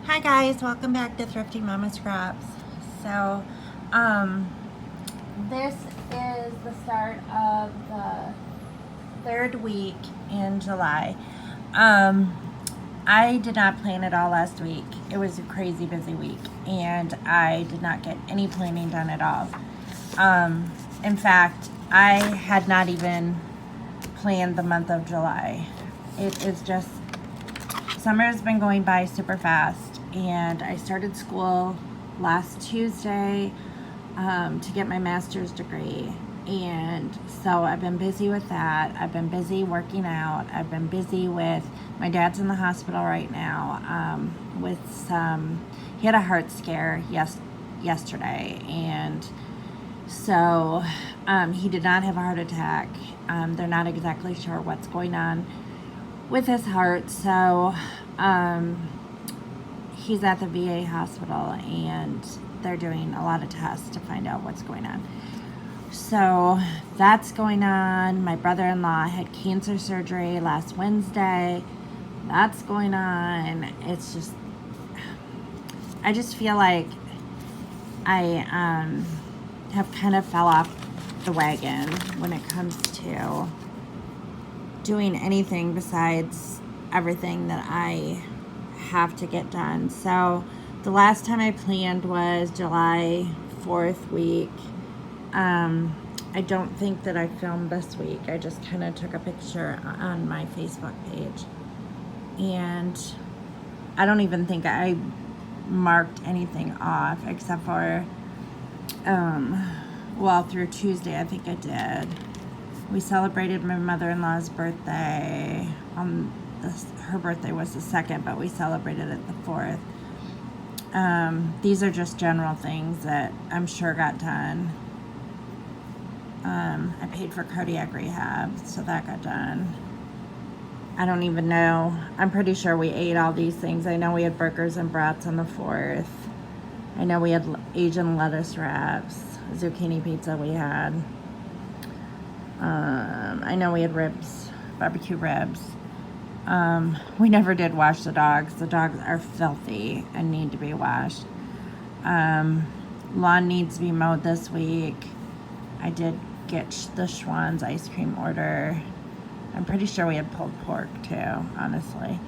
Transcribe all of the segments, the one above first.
Hi guys, welcome back to Thrifty Mama Scraps. So, this is the start of the third week in July. I did not plan it all last week. It was a crazy busy week, and I did not get any planning done at all. In fact, I had not even planned the month of July. It is just, summer has been going by super fast, and I started school last Tuesday to get my master's degree. And so I've been busy with that. I've been busy working out. I've been busy with, my dad's in the hospital right now with he had a heart scare yesterday. And so he did not have a heart attack. They're not exactly sure what's going on with his heart. So he's at the VA hospital, and they're doing a lot of tests to find out what's going on. So that's going on. My brother-in-law had cancer surgery last Wednesday. That's going on. It's just, I just feel like I have kind of fell off the wagon when it comes to doing anything besides everything that I have to get done. So the last time I planned was July 4th week. I don't think that I filmed this week. I just kind of took a picture on my Facebook page, and I don't even think I marked anything off except for well, through Tuesday I think I did. We celebrated my mother-in-law's birthday on her birthday was the 2nd, but we celebrated it the 4th. These are just general things that I'm sure got done. I paid for cardiac rehab, so that got done. I don't even know. I'm pretty sure we ate all these things. I know we had burgers and brats on the 4th. I know we had Asian lettuce wraps, zucchini pizza we had. I know we had ribs, barbecue ribs. We never did wash the dogs. The dogs are filthy and need to be washed. Lawn needs to be mowed this week. I did get the Schwann's ice cream order. I'm pretty sure we had pulled pork too, honestly.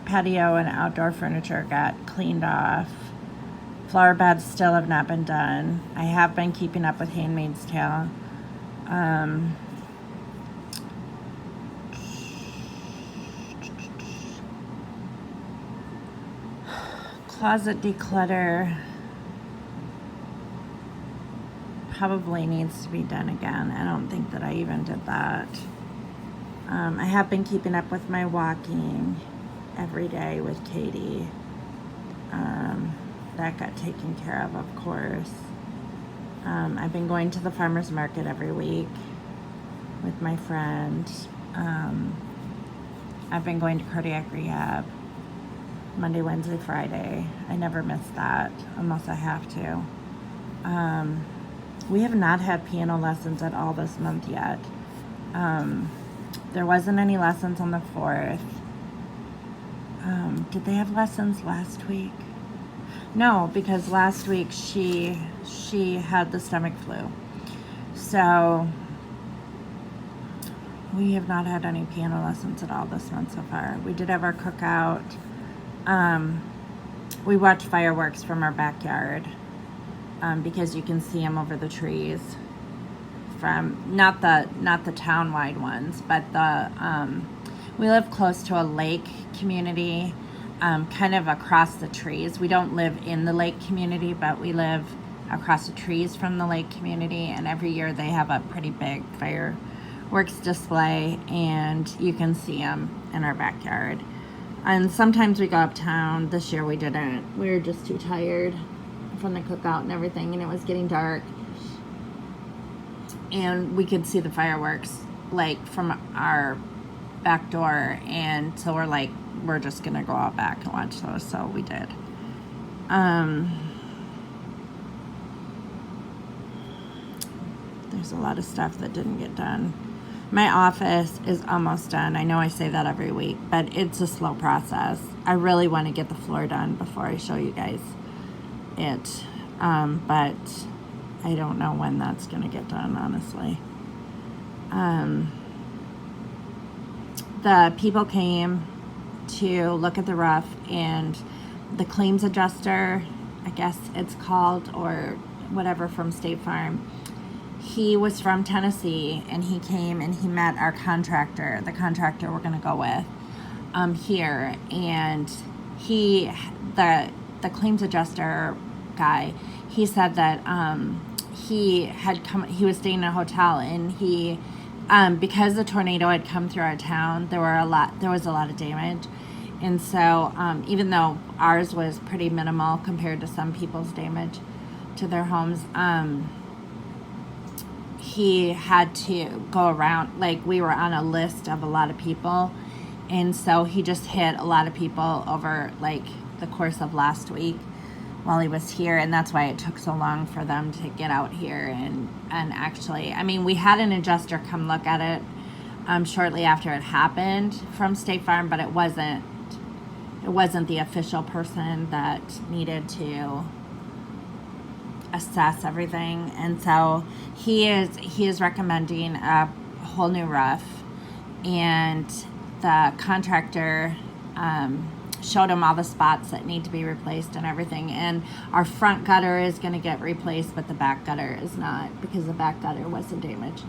Patio and outdoor furniture got cleaned off. Flower beds still have not been done. I have been keeping up with Handmaid's Tale. Closet declutter probably needs to be done again. I don't think that I even did that. I have been keeping up with my walking every day with Katie. That got taken care of course. I've been going to the farmer's market every week with my friend. I've been going to cardiac rehab Monday, Wednesday, Friday. I never miss that unless I have to. We have not had piano lessons at all this month yet. There wasn't any lessons on the 4th. Did they have lessons last week? No, because last week she had the stomach flu. So we have not had any piano lessons at all this month so far. We did have our cookout. We watched fireworks from our backyard because you can see them over the trees from not the town-wide ones, but we live close to a lake community, kind of across the trees. We don't live in the lake community, but we live across the trees from the lake community, and every year they have a pretty big fireworks display, and you can see them in our backyard. And sometimes we go uptown. This year we didn't. We were just too tired from the cookout and everything, and it was getting dark. And we could see the fireworks like from our back door, and so we're like, we're just gonna go out back and watch those. So we did. There's a lot of stuff that didn't get done. My office is almost done. I know I say that every week, but it's a slow process. I really want to get the floor done before I show you guys it. But I don't know when that's going to get done, honestly. The people came to look at the roof, and the claims adjuster, I guess it's called, or whatever, from State Farm, he was from Tennessee, and he came and he met our contractor, the contractor we're going to go with here, and the claims adjuster guy, he said that he was staying in a hotel, and he because the tornado had come through our town, there was a lot of damage. And so even though ours was pretty minimal compared to some people's damage to their homes, he had to go around, like, we were on a list of a lot of people, and so he just hit a lot of people over, like, the course of last week while he was here, and that's why it took so long for them to get out here. And actually, I mean, we had an adjuster come look at it shortly after it happened from State Farm, but it wasn't the official person that needed to assess everything. And so he is recommending a whole new roof, and the contractor showed him all the spots that need to be replaced and everything. And our front gutter is going to get replaced, but the back gutter is not, because the back gutter wasn't damaged,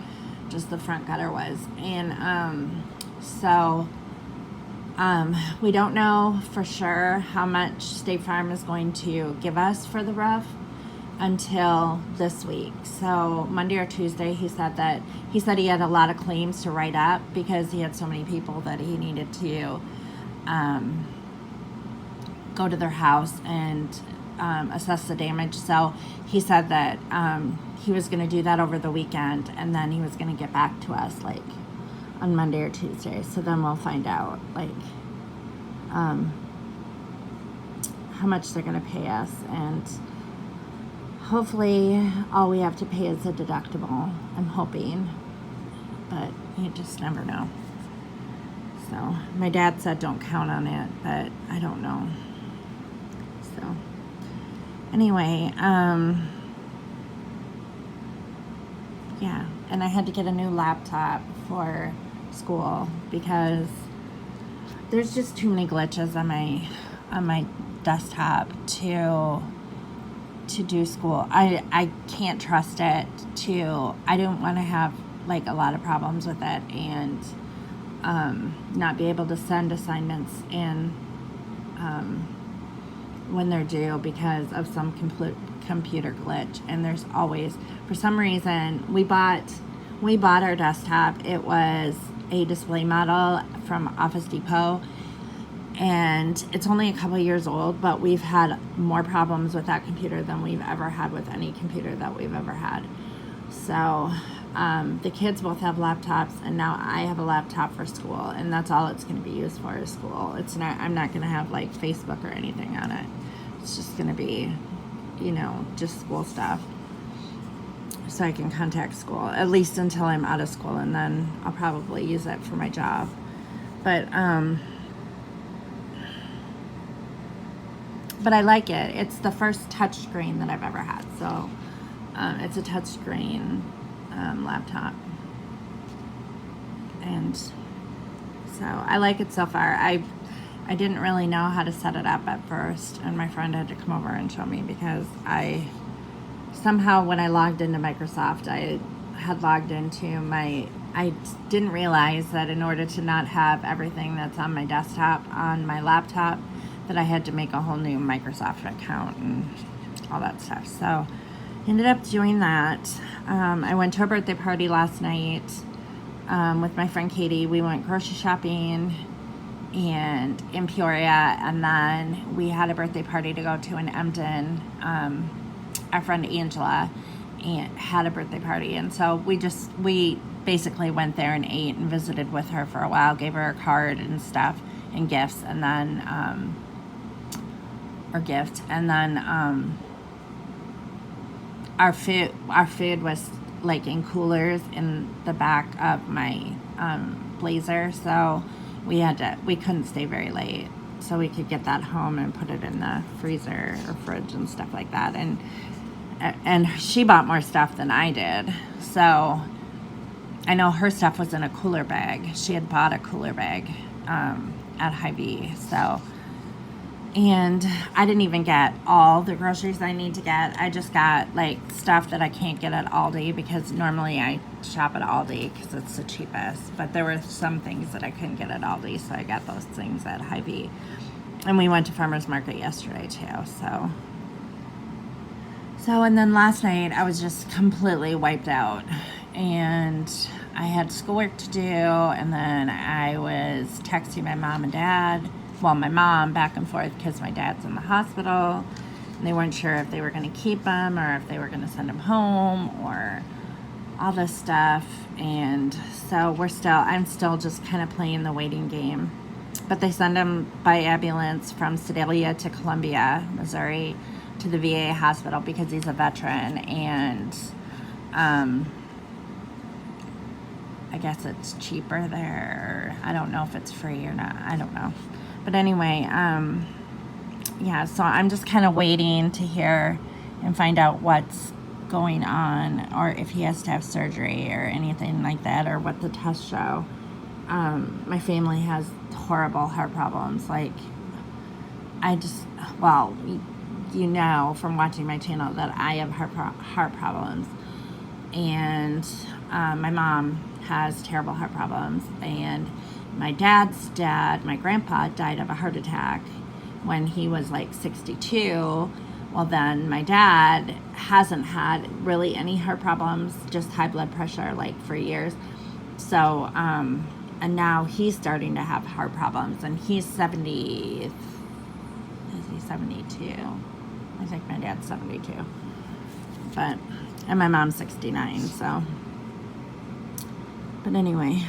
just the front gutter was. And so we don't know for sure how much State Farm is going to give us for the roof until this week. So Monday or Tuesday, he said he had a lot of claims to write up because he had so many people that he needed to go to their house and assess the damage. So he said that he was going to do that over the weekend, and then he was going to get back to us like on Monday or Tuesday. So then we'll find out like how much they're going to pay us, and hopefully all we have to pay is a deductible. I'm hoping, but you just never know. So my dad said don't count on it, but I don't know. So anyway, yeah, and I had to get a new laptop for school because there's just too many glitches on my desktop to do school. I can't trust it I don't want to have like a lot of problems with it, and not be able to send assignments in when they're due because of some computer glitch. And there's always, for some reason, we bought our desktop. It was a display model from Office Depot, and it's only a couple years old, but we've had more problems with that computer than we've ever had with any computer that we've ever had. So the kids both have laptops, and now I have a laptop for school, and that's all it's going to be used for is school. I'm not going to have like Facebook or anything on it. It's just going to be, just school stuff, so I can contact school, at least until I'm out of school, and then I'll probably use it for my job. But I like it. It's the first touch screen that I've ever had, so it's a touch screen laptop, and so I like it so far. I didn't really know how to set it up at first, and my friend had to come over and show me because somehow when I logged into Microsoft, I had logged into I didn't realize that in order to not have everything that's on my desktop on my laptop, that I had to make a whole new Microsoft account and all that stuff. So ended up doing that. I went to a birthday party last night with my friend Katie. We went grocery shopping and in Peoria, and then we had a birthday party to go to in Emden. Our friend Angela had a birthday party, and so we basically went there and ate and visited with her for a while, gave her a card and stuff and gifts, and then our food was like in coolers in the back of my blazer, so we couldn't stay very late, so we could get that home and put it in the freezer or fridge and stuff like that. And she bought more stuff than I did, so I know her stuff was in a cooler bag. She had bought a cooler bag at Hy-Vee, so. And I didn't even get all the groceries I need to get. I just got like stuff that I can't get at Aldi, because normally I shop at Aldi because it's the cheapest. But there were some things that I couldn't get at Aldi, so I got those things at Hy-Vee. And we went to farmer's market yesterday too. So and then last night I was just completely wiped out, and I had schoolwork to do, and then I was texting my mom and dad. Well, my mom back and forth because my dad's in the hospital, and they weren't sure if they were going to keep him or if they were going to send him home or all this stuff. And so I'm still just kind of playing the waiting game. But they send him by ambulance from Sedalia to Columbia, Missouri, to the VA hospital because he's a veteran, and I guess it's cheaper there. I don't know if it's free or not. I don't know. But anyway, yeah, so I'm just kind of waiting to hear and find out what's going on, or if he has to have surgery or anything like that, or what the tests show. My family has horrible heart problems. Like, you know from watching my channel that I have heart problems. And my mom has terrible heart problems, and my dad's dad, my grandpa, died of a heart attack when he was like 62. Well, then my dad hasn't had really any heart problems, just high blood pressure, like for years. So, and now he's starting to have heart problems, and he's 70, is he 72? I think my dad's 72. And my mom's 69, so. But anyway,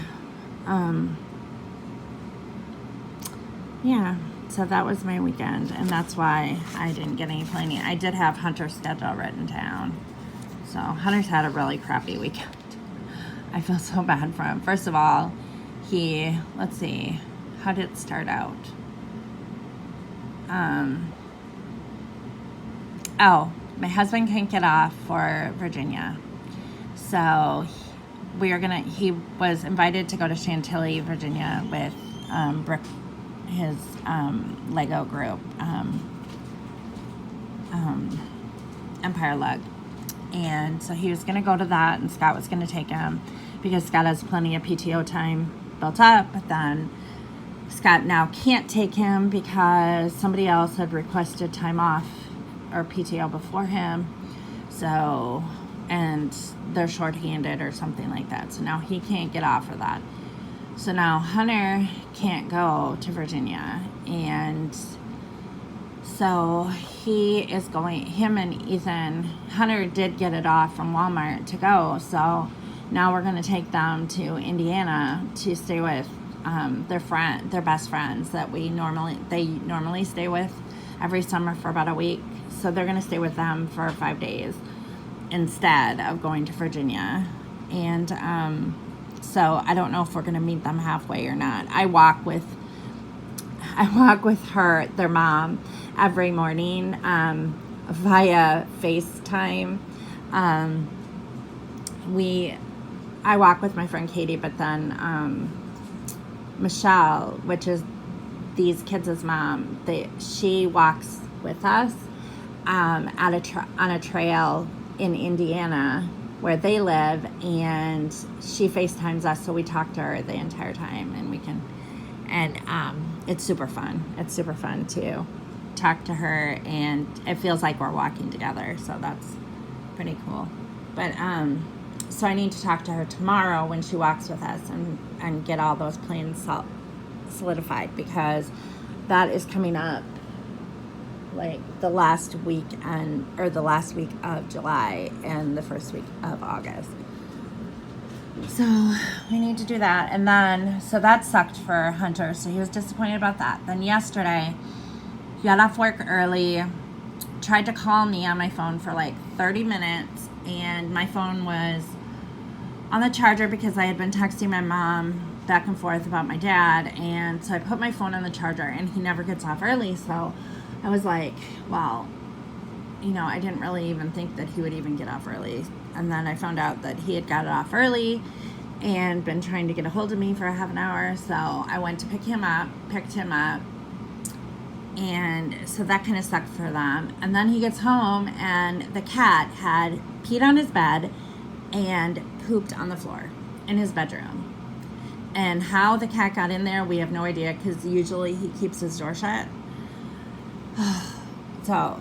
yeah, so that was my weekend, and that's why I didn't get any planning. I did have Hunter's schedule written down. So Hunter's had a really crappy weekend. I feel so bad for him. First of all, let's see, how did it start out? My husband couldn't get off for Virginia. So he was invited to go to Chantilly, Virginia with his Lego group, Empire Lug. And so he was going to go to that, and Scott was going to take him because Scott has plenty of PTO time built up. But then Scott now can't take him because somebody else had requested time off or PTO before him. So, and they're shorthanded or something like that. So now he can't get off for that. So now Hunter can't go to Virginia. And so him and Ethan, Hunter did get it off from Walmart to go. So now we're going to take them to Indiana to stay with their best friends that they normally stay with every summer for about a week. So they're going to stay with them for 5 days instead of going to Virginia. And so I don't know if we're going to meet them halfway or not. I walk with their mom, every morning via FaceTime. I walk with my friend Katie, but then Michelle, which is these kids' mom, she walks with us on a trail in Indiana where they live, and she FaceTimes us, so we talk to her the entire time, and it's super fun. It's super fun to talk to her, and it feels like we're walking together, so that's pretty cool. But so I need to talk to her tomorrow when she walks with us and get all those plans solidified, because that is coming up like the last week of July and the first week of August. So we need to do that. And then, so that sucked for Hunter. So he was disappointed about that. Then yesterday, he got off work early, tried to call me on my phone for like 30 minutes. And my phone was on the charger because I had been texting my mom back and forth about my dad, and so I put my phone on the charger, and he never gets off early. So I was like, well, you know, I didn't really even think that he would even get off early. And then I found out that he had got it off early and been trying to get a hold of me for a half an hour. So I went to picked him up, and so that kind of sucked for them. And then he gets home, and the cat had peed on his bed and pooped on the floor in his bedroom. And how the cat got in there, we have no idea, because usually he keeps his door shut. So,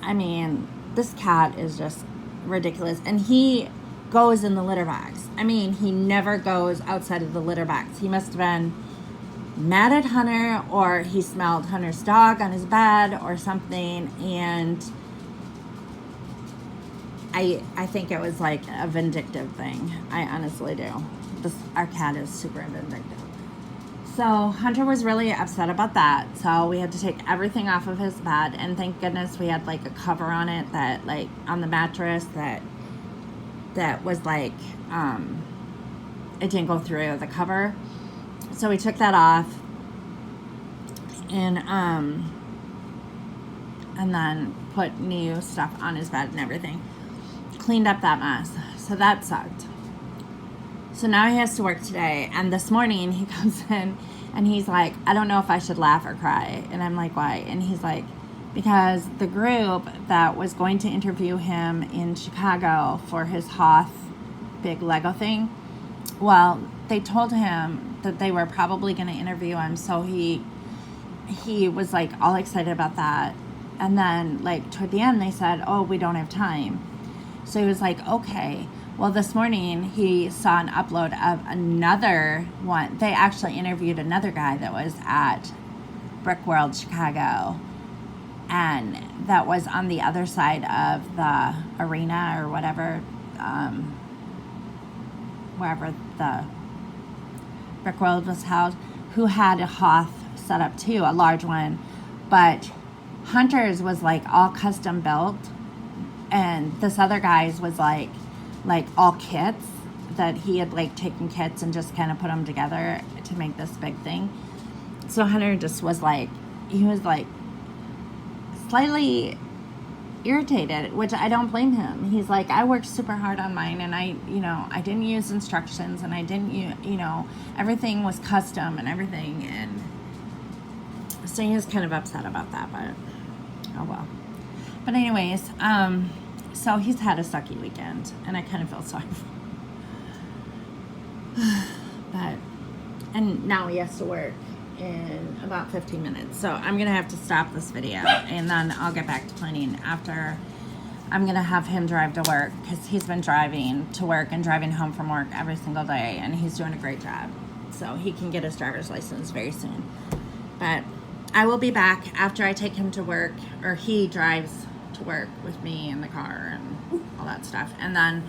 I mean, this cat is just ridiculous. And he goes in the litter box. I mean, he never goes outside of the litter box. He must have been mad at Hunter, or he smelled Hunter's dog on his bed or something. And I think it was like a vindictive thing. I honestly do. Our cat is super vindictive. So Hunter was really upset about that. So we had to take everything off of his bed, and thank goodness we had like a cover on it, that like on the mattress that was like it didn't go through the cover. So we took that off, and then put new stuff on his bed and everything. Cleaned up that mess. So that sucked. So now he has to work today, and this morning he comes in and he's like, I don't know if I should laugh or cry. And I'm like, why? And he's like, because the group that was going to interview him in Chicago for his Hoth big Lego thing, well, they told him that they were probably going to interview him, so he was like all excited about that. And then like toward the end they said, oh, we don't have time. So he was like, okay. Well, this morning he saw an upload of another one. They actually interviewed another guy that was at Brick World Chicago, and that was on the other side of the arena or whatever, wherever the Brick World was held, who had a Hoth set up too, a large one. But Hunter's was like all custom built, and this other guy's was like all kits that he had like taken kits and just kind of put them together to make this big thing. So Hunter just was like, he was like slightly irritated, which I don't blame him. He's like, I worked super hard on mine, and I didn't use instructions, and I didn't everything was custom and everything. And so he was kind of upset about that, but oh well. But anyways, so he's had a sucky weekend, and I kind of feel sorry for him. And now he has to work in about 15 minutes. So I'm going to have to stop this video, and then I'll get back to planning after. I'm going to have him drive to work, because he's been driving to work and driving home from work every single day, and he's doing a great job. So he can get his driver's license very soon. But I will be back after I take him to work, or he drives to work with me in the car and all that stuff. And then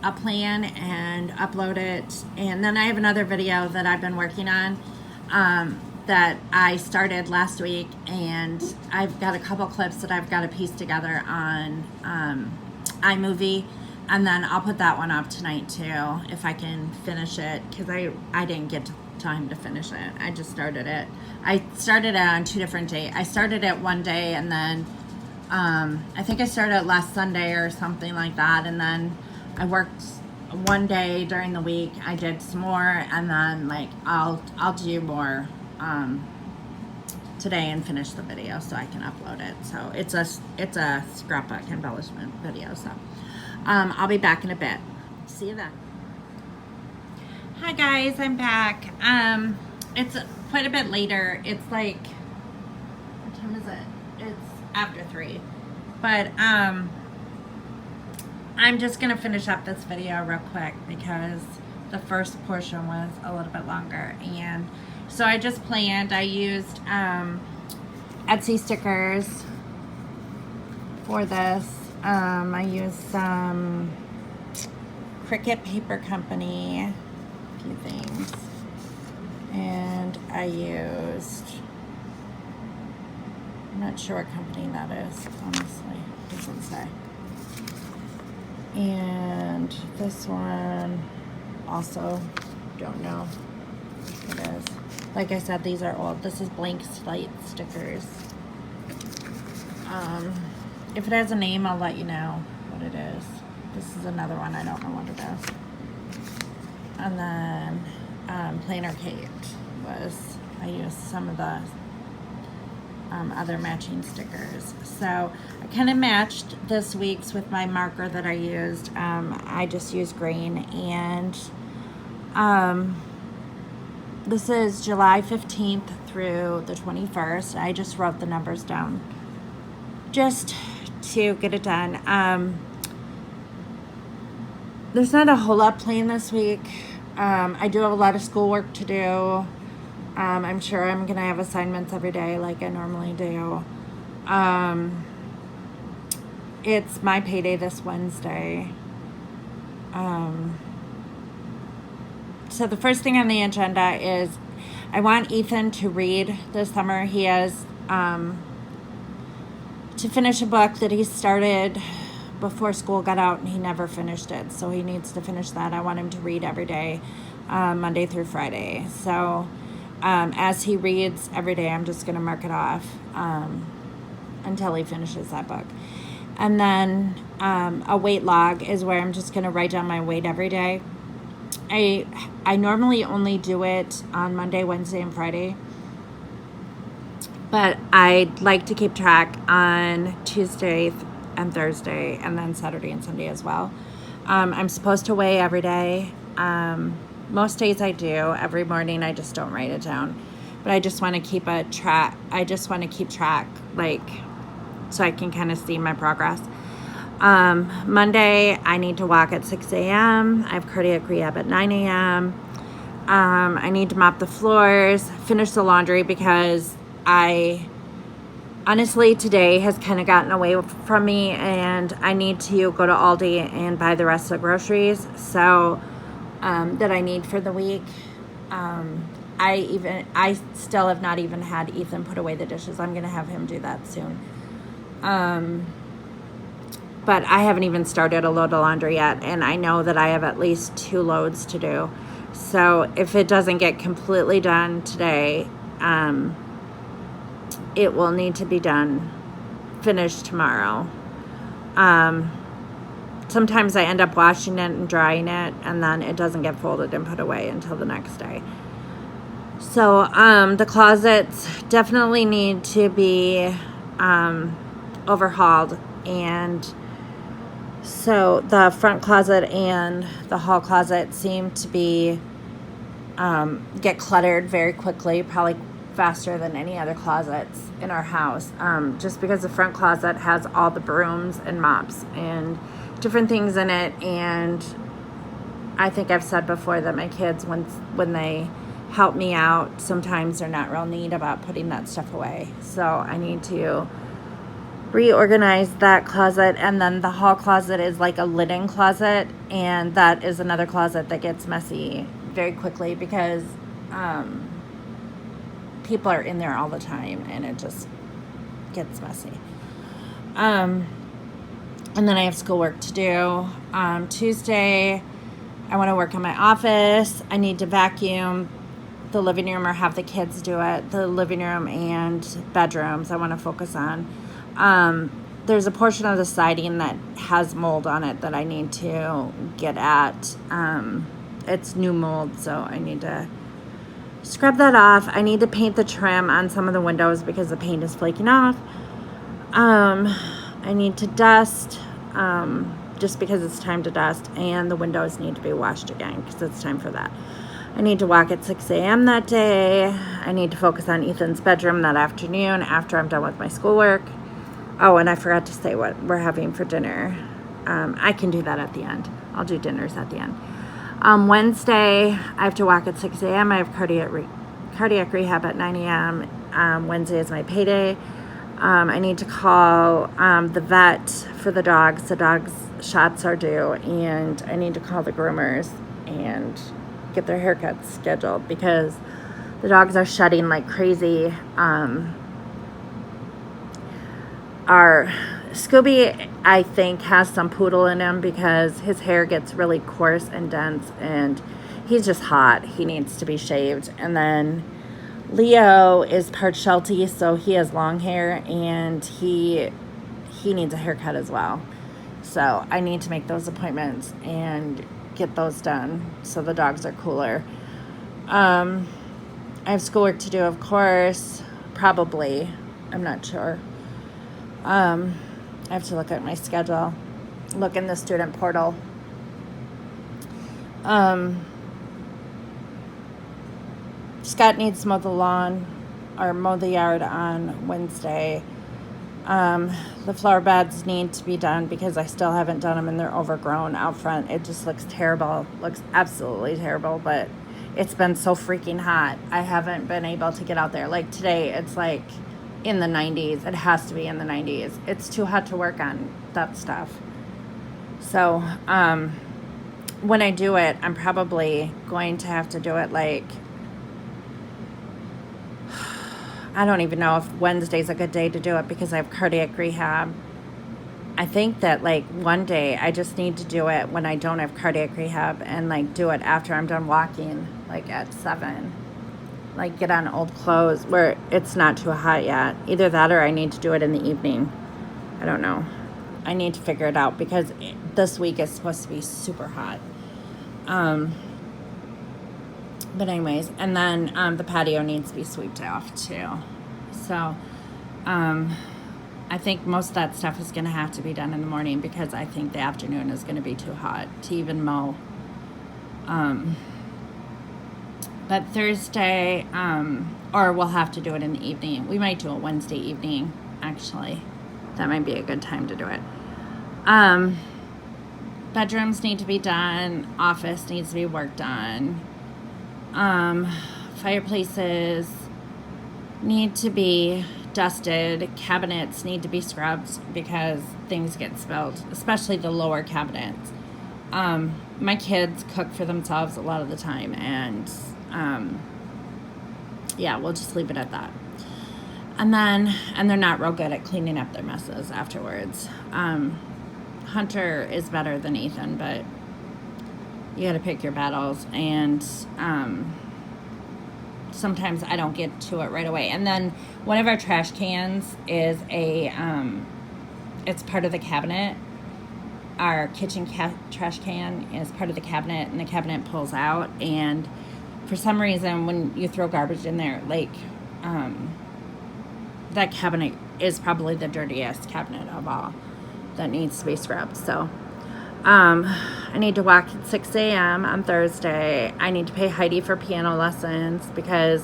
I'll plan and upload it. And then I have another video that I've been working on that I started last week, and I've got a couple clips that I've got to piece together on iMovie, and then I'll put that one up tonight too, if I can finish it, because I didn't get time to finish it. I just started it. I started it on 2 different days. I started it one day, and then I think I started it last Sunday or something like that, and then I worked one day during the week. I did some more, and then like I'll do more today and finish the video so I can upload it. So it's a scrapbook embellishment video. So I'll be back in a bit. See you then. Hi guys, I'm back. It's quite a bit later. It's like, what time is it? It's after 3. But I'm just gonna finish up this video real quick, because the first portion was a little bit longer. And so I just planned, I used Etsy stickers for this. I used some Cricut Paper Company, a few things, and I used, I'm not sure what company that is, honestly, it doesn't say. And this one, also don't know what it is. Like I said, these are old. This is blank slate stickers. If it has a name, I'll let you know what it is. This is another one. I don't know what it is. And then Planner Kate was, I used some of the other matching stickers. So I kind of matched this week's with my marker that I used. I just used green, and this is July 15th through the 21st. I just wrote the numbers down just to get it done. There's not a whole lot planned this week. I do have a lot of schoolwork to do. I'm sure I'm going to have assignments every day like I normally do. It's my payday this Wednesday. So the first thing on the agenda is I want Ethan to read this summer. He has to finish a book that he started before school got out, and he never finished it. So he needs to finish that. I want him to read every day, Monday through Friday. So as he reads every day, I'm just going to mark it off until he finishes that book. And then a weight log is where I'm just going to write down my weight every day. I normally only do it on Monday, Wednesday, and Friday. But I'd like to keep track on Tuesday and Thursday, and then Saturday and Sunday as well. I'm supposed to weigh every day. Most days I do. Every morning I just don't write it down. But I just want to keep a track. I just want to keep track, like, so I can kind of see my progress. Monday I need to walk at 6 a.m. I have cardiac rehab at 9 a.m. I need to mop the floors, finish the laundry, because honestly, today has kind of gotten away from me, and I need to go to Aldi and buy the rest of the groceries so that I need for the week. I still have not even had Ethan put away the dishes. I'm going to have him do that soon. But I haven't even started a load of laundry yet, and I know that I have at least 2 loads to do. So if it doesn't get completely done today, it will need to be finished tomorrow. Sometimes I end up washing it and drying it, and then it doesn't get folded and put away until the next day. So the closets definitely need to be overhauled, and so the front closet and the hall closet seem to be get cluttered very quickly, probably faster than any other closets in our house, just because the front closet has all the brooms and mops and different things in it. And I think I've said before that my kids, when they help me out, sometimes they're not real neat about putting that stuff away. So I need to reorganize that closet. And then the hall closet is like a linen closet, and that is another closet that gets messy very quickly because people are in there all the time, and it just gets messy. And then I have schoolwork to do. Tuesday, I want to work on my office. I need to vacuum the living room, or have the kids do it. The living room and bedrooms I want to focus on. There's a portion of the siding that has mold on it that I need to get at. It's new mold, so I need to scrub that off. I need to paint the trim on some of the windows because the paint is flaking off. I need to dust, just because it's time to dust, and the windows need to be washed again because it's time for that. I need to walk at 6 a.m. that day. I need to focus on Ethan's bedroom that afternoon after I'm done with my schoolwork. Oh, and I forgot to say what we're having for dinner. I can do that at the end. I'll do dinners at the end. Wednesday, I have to walk at 6 a.m. I have cardiac rehab at 9 a.m. Wednesday is my payday. I need to call the vet for the dogs. The dogs' shots are due, and I need to call the groomers and get their haircuts scheduled because the dogs are shedding like crazy. Scooby, I think, has some poodle in him because his hair gets really coarse and dense, and he's just hot. He needs to be shaved. And then Leo is part Sheltie, so he has long hair, and he needs a haircut as well. So I need to make those appointments and get those done so the dogs are cooler. I have schoolwork to do, of course, probably. I'm not sure. I have to look at my schedule, look in the student portal. Scott needs to mow the lawn or mow the yard on Wednesday. The flower beds need to be done because I still haven't done them and they're overgrown out front. It just looks terrible, looks absolutely terrible, but it's been so freaking hot. I haven't been able to get out there. Like today, it's like in the 90s. It has to be in the 90s. It's too hot to work on that stuff. So, when I do it, I'm probably going to have to do it like, I don't even know if Wednesday's a good day to do it because I have cardiac rehab. I think that like one day I just need to do it when I don't have cardiac rehab and like do it after I'm done walking, like at 7. Like get on old clothes where it's not too hot yet. Either that or I need to do it in the evening. I don't know. I need to figure it out because this week is supposed to be super hot. But anyways, and then the patio needs to be swept off too. So I think most of that stuff is going to have to be done in the morning because I think the afternoon is going to be too hot to even mow. But Thursday, or we'll have to do it in the evening. We might do it Wednesday evening, actually. That might be a good time to do it. Bedrooms need to be done. Office needs to be worked on. Fireplaces need to be dusted. Cabinets need to be scrubbed because things get spilled, especially the lower cabinets. My kids cook for themselves a lot of the time, and yeah, we'll just leave it at that. And they're not real good at cleaning up their messes afterwards. Hunter is better than Ethan, but you got to pick your battles, and sometimes I don't get to it right away. And then one of our trash cans is it's part of the cabinet. Our kitchen trash can is part of the cabinet, and the cabinet pulls out, and for some reason when you throw garbage in there, like that cabinet is probably the dirtiest cabinet of all that needs to be scrubbed. So I need to walk at 6 a.m. on Thursday. I need to pay Heidi for piano lessons because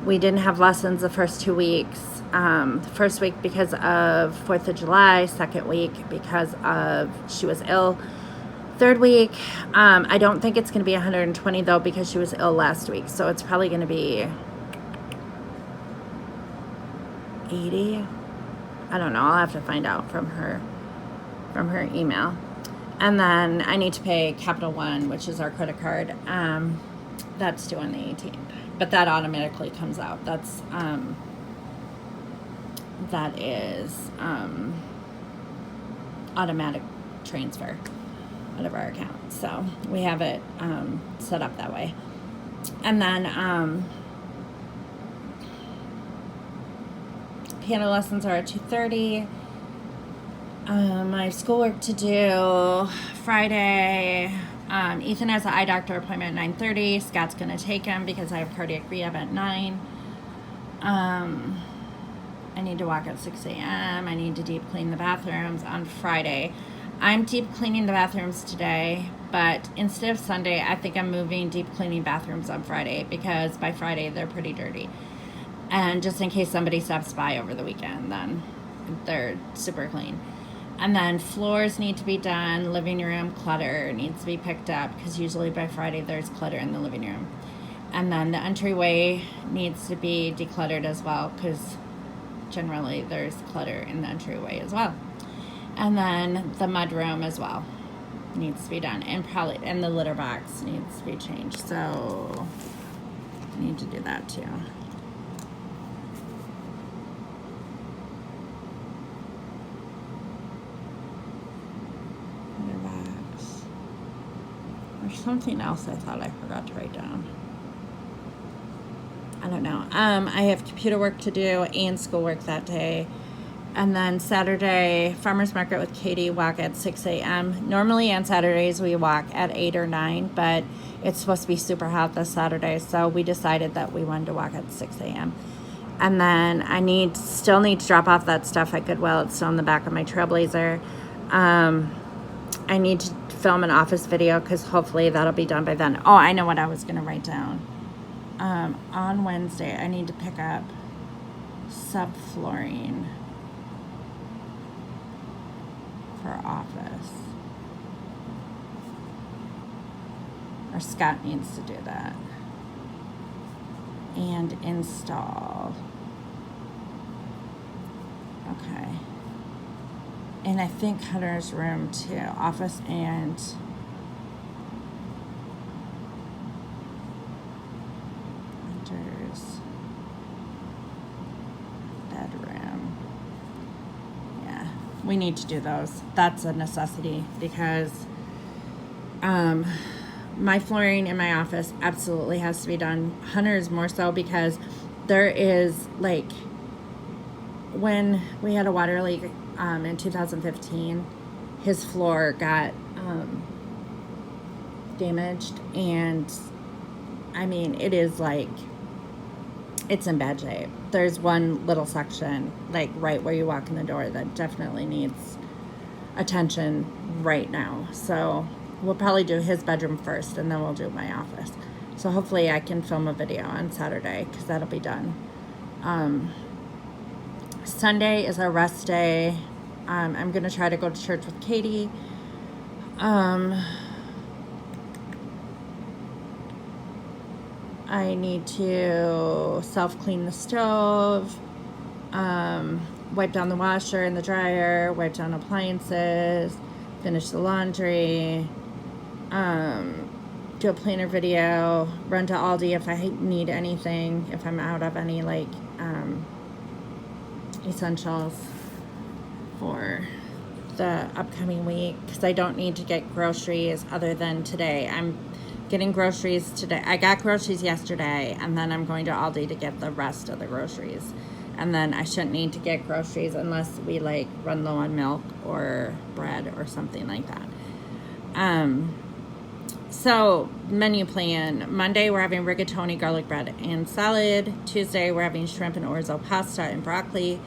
we didn't have lessons the first 2 weeks. The first week because of 4th of July, second week because of she was ill. Third week, I don't think it's going to be 120 though because she was ill last week. So it's probably going to be 80. I don't know. I'll have to find out from her email. And then I need to pay Capital One, which is our credit card. That's due on the 18th. But that automatically comes out. That is automatic transfer out of our account. So we have it set up that way. And then piano lessons are at 2:30. I have schoolwork to do Friday. Ethan has an eye doctor appointment at 9:30. Scott's going to take him because I have cardiac rehab at 9. I need to walk at 6 a.m. I need to deep clean the bathrooms on Friday. I'm deep cleaning the bathrooms today, but instead of Sunday, I think I'm moving deep cleaning bathrooms on Friday because by Friday they're pretty dirty. And just in case somebody stops by over the weekend, then they're super clean. And then floors need to be done. Living room clutter needs to be picked up because usually by Friday there's clutter in the living room. And then the entryway needs to be decluttered as well because generally there's clutter in the entryway as well. And then the mudroom as well needs to be done, and the litter box needs to be changed. So I need to do that too. something else I thought I forgot to write down. I don't know. I have computer work to do and schoolwork that day. And then Saturday, farmer's market with Katie, walk at 6 a.m. Normally on Saturdays we walk at 8 or 9, but it's supposed to be super hot this Saturday, so we decided that we wanted to walk at 6 a.m. And then I still need to drop off that stuff at Goodwill. It's still in the back of my Trailblazer. I need to film an office video because hopefully that'll be done by then. Oh, I know what I was going to write down. On Wednesday, I need to pick up subflooring for office. Or Scott needs to do that. And install. Okay. And I think Hunter's room too. Office and Hunter's bedroom. Yeah, we need to do those. That's a necessity because my flooring in my office absolutely has to be done. Hunter's more so because there is, like, when we had a water leak in 2015, his floor got damaged, and I mean, it is like, it's in bad shape. There's one little section, like right where you walk in the door, that definitely needs attention right now. So we'll probably do his bedroom first, and then we'll do my office. So hopefully I can film a video on Saturday, because that'll be done. Sunday is our rest day. I'm going to try to go to church with Katie. I need to self-clean the stove, wipe down the washer and the dryer, wipe down appliances, finish the laundry, do a planner video, run to Aldi if I need anything, if I'm out of any, like, essentials for the upcoming week, because I don't need to get groceries other than today. I'm getting groceries today. I got groceries yesterday, and then I'm going to Aldi to get the rest of the groceries. And then I shouldn't need to get groceries unless we, like, run low on milk or bread or something like that. So, menu plan. Monday, we're having rigatoni, garlic bread, and salad. Tuesday, we're having shrimp and orzo pasta and broccoli.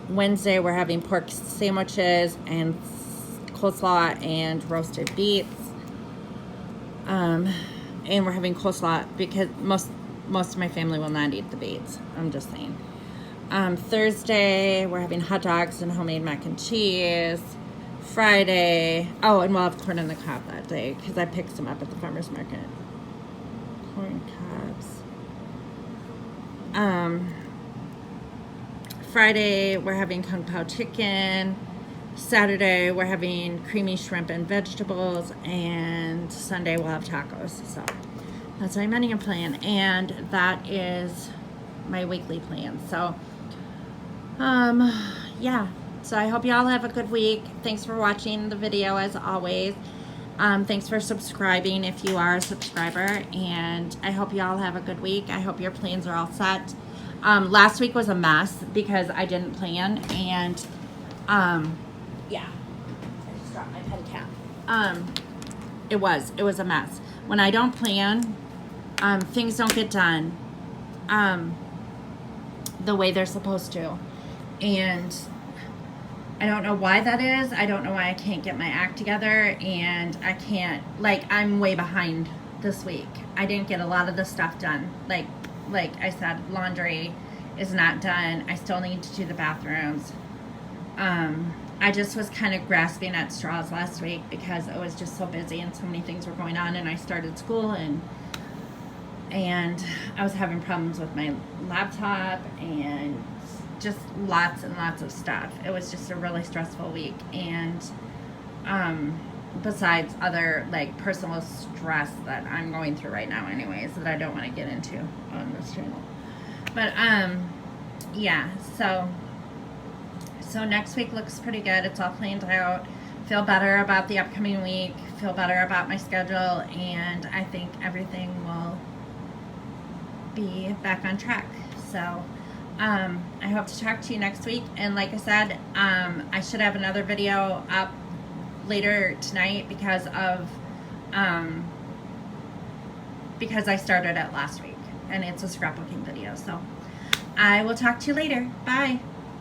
Wednesday, we're having pork sandwiches and coleslaw and roasted beets. And we're having coleslaw because most of my family will not eat the beets. I'm just saying. Thursday, we're having hot dogs and homemade mac and cheese. Friday, oh, and we'll have corn on the cob that day because I picked some up at the farmer's market. Corn cobs. Friday, we're having kung pao chicken. Saturday, we're having creamy shrimp and vegetables. And Sunday, we'll have tacos. So that's my menu plan. And that is my weekly plan. So, yeah. So I hope you all have a good week. Thanks for watching the video as always. Thanks for subscribing if you are a subscriber. And I hope you all have a good week. I hope your plans are all set. Last week was a mess because I didn't plan. And, yeah. I just dropped my pen cap. It was a mess. When I don't plan, things don't get done the way they're supposed to. And I don't know why that is. I don't know why I can't get my act together, and I can't, like, I'm way behind this week. I didn't get a lot of the stuff done. Like I said, laundry is not done. I still need to do the bathrooms. I just was kind of grasping at straws last week because it was just so busy and so many things were going on, and I started school, and I was having problems with my laptop and just lots and lots of stuff. It was just a really stressful week, and besides other, like, personal stress that I'm going through right now anyways that I don't want to get into on this channel. But yeah, so next week looks pretty good. It's all planned out. feel better about the upcoming week, feel better about my schedule, and I think everything will be back on track. So I hope to talk to you next week. And like I said, I should have another video up later tonight because I started it last week, and it's a scrapbooking video. So I will talk to you later. Bye.